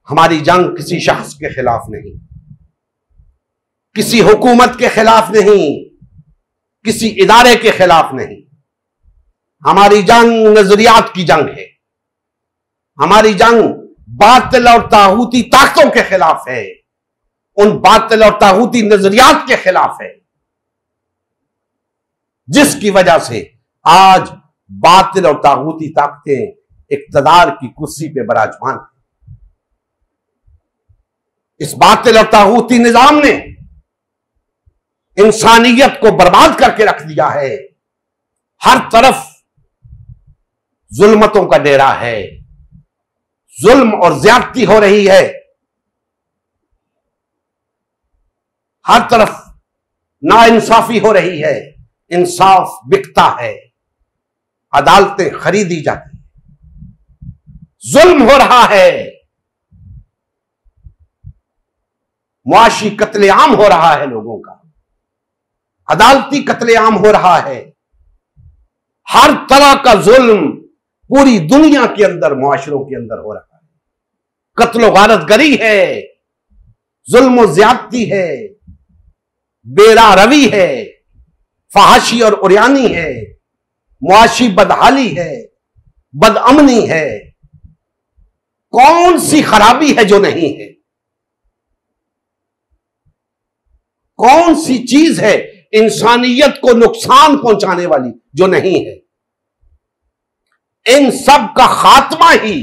हमारी जंग किसी शख्स के खिलाफ नहीं, किसी हुकूमत के खिलाफ नहीं, किसी इदारे के खिलाफ नहीं। हमारी जंग नजरियात की जंग है। हमारी जंग बातिल और तागूती ताकतों के खिलाफ है, उन बातिल और तागूती नजरियात के खिलाफ है जिसकी वजह से आज बातिल और तागूती ताकतें इक्तदार की कुर्सी पे बराजमान है। इस बातिल और तागूती निजाम ने इंसानियत को बर्बाद करके रख दिया है। हर तरफ जुल्मतों का डेरा है, जुल्म और ज्यादती हो रही है। हर तरफ नाइंसाफी हो रही है, इंसाफ बिकता है, अदालतें खरीदी जाती हैं, जुल्म हो रहा है, मुआशी कत्लेआम हो रहा है, लोगों का अदालती कत्लेआम हो रहा है। हर तरह का जुल्म पूरी दुनिया के अंदर, मुआशरों के अंदर हो रहा है। कत्लो गारतगरी है, जुल्म और ज्यादती है, बेरा रवी है, फहाशी और उरियानी है, मुआशी बदहाली है, बदअमनी है। कौन सी खराबी है जो नहीं है? कौन सी चीज है इंसानियत को नुकसान पहुंचाने वाली जो नहीं है? इन सब का खात्मा ही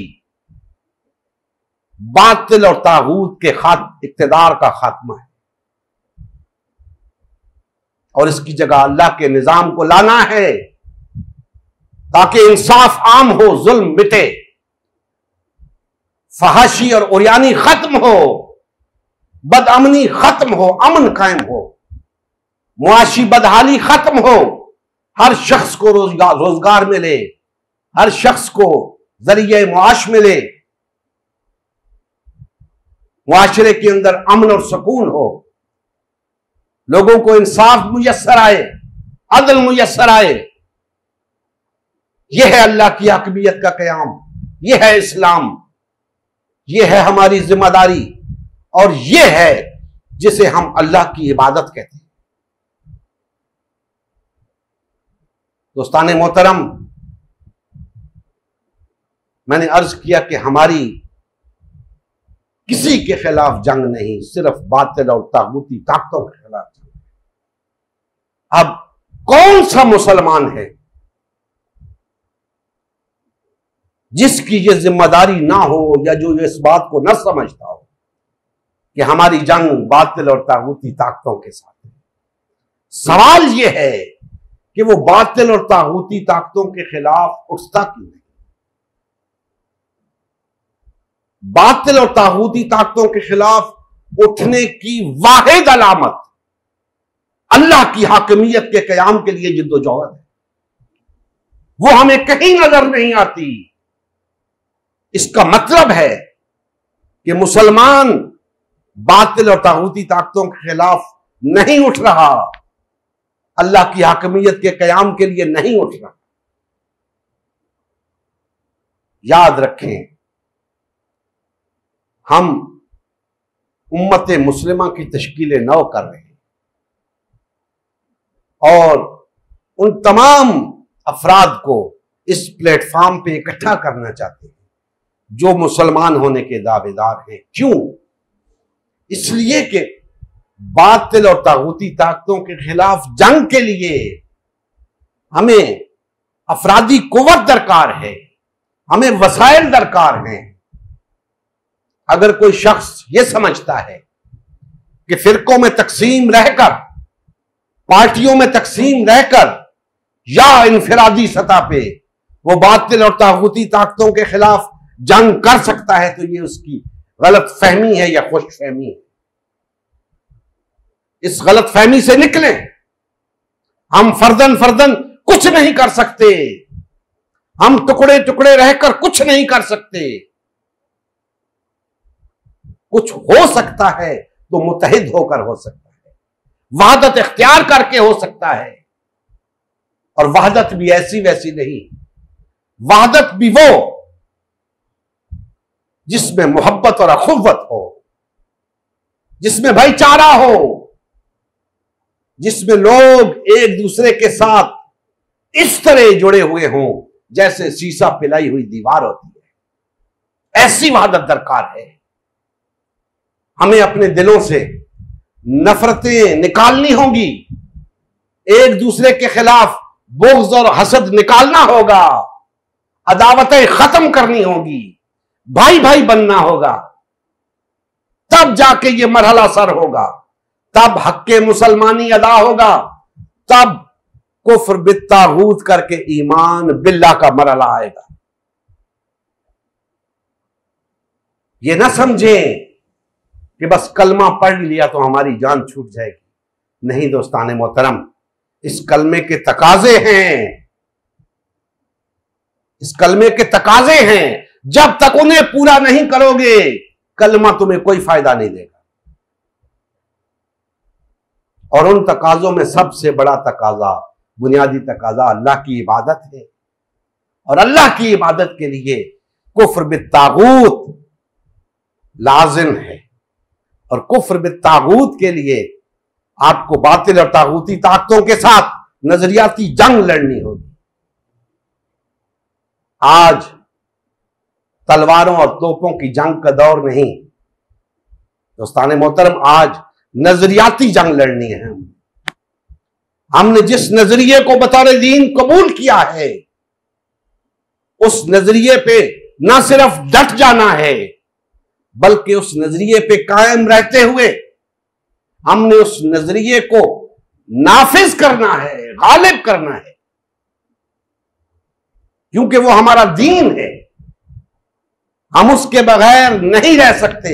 बातिल और तागूत के इक्तदार का खात्मा है, और इसकी जगह अल्लाह के निजाम को लाना है ताकि इंसाफ आम हो, जुल्म मिटे, फहाशी और उरियानी खत्म हो, बदअमनी खत्म हो, अमन कायम हो, मुआशी बदहाली खत्म हो, हर शख्स को रोजगार मिले, हर शख्स को जरिए मुआश मिले, मुआशरे के अंदर अमन और सुकून हो, लोगों को इंसाफ मुयस्सर आए, अदल मुयस्सर आए। यह है अल्लाह की हकमियत का क़याम, यह है इस्लाम, यह है हमारी जिम्मेदारी, और यह है जिसे हम अल्लाह की इबादत कहते हैं। दोस्ताने मोहतरम, मैंने अर्ज किया कि हमारी किसी के खिलाफ जंग नहीं, सिर्फ बातिल और तागूती ताकतों के खिलाफ जंग। अब कौन सा मुसलमान है जिसकी ये जिम्मेदारी ना हो, या जो इस बात को न समझता हो कि हमारी जंग बातिल और तागूती ताकतों के साथ है? सवाल यह है कि वो बातिल और तागूती ताकतों के खिलाफ उठता क्यों नहीं? बातिल और तागूती ताकतों के खिलाफ उठने की वाहिद अलामत अल्लाह की हाकिमियत के क़याम के लिए जिद्दोजहद है। वो हमें कहीं नजर नहीं आती। इसका मतलब है कि मुसलमान बातिल और तागूती ताकतों के खिलाफ नहीं उठ रहा, अल्लाह की हाकिमियत के क़याम के लिए नहीं उठ रहा। याद रखें, हम उम्मत मुस्लिमा की तश्कील नौ कर रहे हैं और उन तमाम अफराद को इस प्लेटफॉर्म पे इकट्ठा करना चाहते हैं जो मुसलमान होने के दावेदार हैं। क्यों? इसलिए कि बातिल और तागूती ताकतों के खिलाफ जंग के लिए हमें अफरादी कुव्वत दरकार है, हमें वसाइल दरकार हैं। अगर कोई शख्स यह समझता है कि फिरकों में तकसीम रहकर, पार्टियों में तकसीम रहकर या इनफरादी सतह पे वो बातिल और तागूती ताकतों के खिलाफ जंग कर सकता है, तो ये उसकी गलत फहमी है या खुश फहमी है। इस गलत फहमी से निकलें। हम फर्दन फर्दन कुछ नहीं कर सकते, हम टुकड़े टुकड़े रहकर कुछ नहीं कर सकते। कुछ हो सकता है तो मुत्तहिद होकर हो सकता है, वहदत इख्तियार करके हो सकता है। और वहदत भी ऐसी वैसी नहीं, वहदत भी वो जिसमें मोहब्बत और अखुव्वत हो, जिसमें भाईचारा हो, जिसमें लोग एक दूसरे के साथ इस तरह जुड़े हुए हों जैसे शीशा पिलाई हुई दीवार होती है। ऐसी वहादत दरकार है। हमें अपने दिलों से नफरतें निकालनी होंगी, एक दूसरे के खिलाफ बुग़्ज़ और हसद निकालना होगा, अदावतें खत्म करनी होगी, भाई भाई बनना होगा। तब जाके ये मरहला सर होगा, तब हक्के मुसलमानी अदा होगा, तब कुफ्र बित्तागूत करके ईमान बिल्लाह का मरहला आएगा। ये ना समझें कि बस कलमा पढ़ लिया तो हमारी जान छूट जाएगी। नहीं दोस्ताने मोहतरम, इस कलमे के तकाजे हैं, इस कलमे के तकाजे हैं। जब तक उन्हें पूरा नहीं करोगे, कलमा तुम्हें कोई फायदा नहीं देगा। और उन तकाजों में सबसे बड़ा तकाजा, बुनियादी तकाजा अल्लाह की इबादत है। और अल्लाह की इबादत के लिए कुफ्र बित्तागूत लाजिम है। और कुफ्र बित्तागूत के लिए आपको बातिल और तागूती ताकतों के साथ नजरियाती जंग लड़नी होगी। आज तलवारों और तोपों की जंग का दौर नहीं दोस्ताने मोहतरम, आज नजरियाती जंग लड़नी है। हमने जिस नजरिए को बतौर दीन कबूल किया है, उस नजरिए पे ना सिर्फ डट जाना है, बल्कि उस नजरिए पे कायम रहते हुए हमने उस नजरिए को नाफिज करना है, गालिब करना है, क्योंकि वो हमारा दीन है। हम उसके बगैर नहीं रह सकते।